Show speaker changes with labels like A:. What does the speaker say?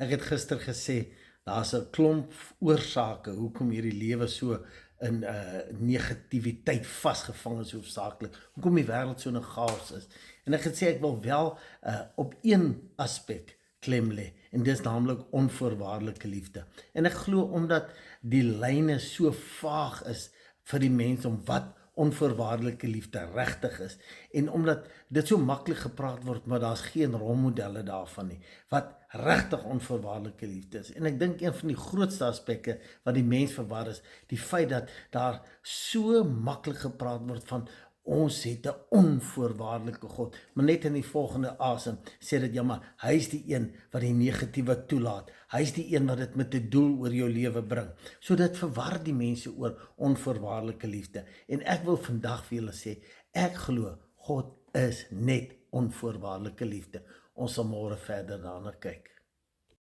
A: Ek het gister gesê, daar's 'n klomp oorsake hoekom hierdie lewe so in negativiteit vasgevang is hoofsaaklik. Hoekom die wêreld so in 'n chaos is. En ek het gesê ek wil wel op een aspek klem lê en dis naamlik onvoorwaardelike liefde. En ek glo omdat die lyne so vaag is vir die mens om wat onvoorwaardelike liefde regtig is en omdat dit so maklik gepraat word maar daar's geen rolmodelle daarvan nie wat regtig onvoorwaardelike liefde is. En ek dink een van die grootste aspekte wat die mens verwar is die feit dat daar so maklik gepraat word van ons het 'n onvoorwaardelike God, maar net in die volgende asem sê dit ja maar hy is die een wat die negatiewe toelaat. Hy is die een wat dit met 'n doel oor jou lewe bring. So dit verwar die mense oor onvoorwaardelike liefde. En ek wil vandag vir julle sê, ek glo God is net onvoorwaardelike liefde. Ons sal môre verder daarna kyk.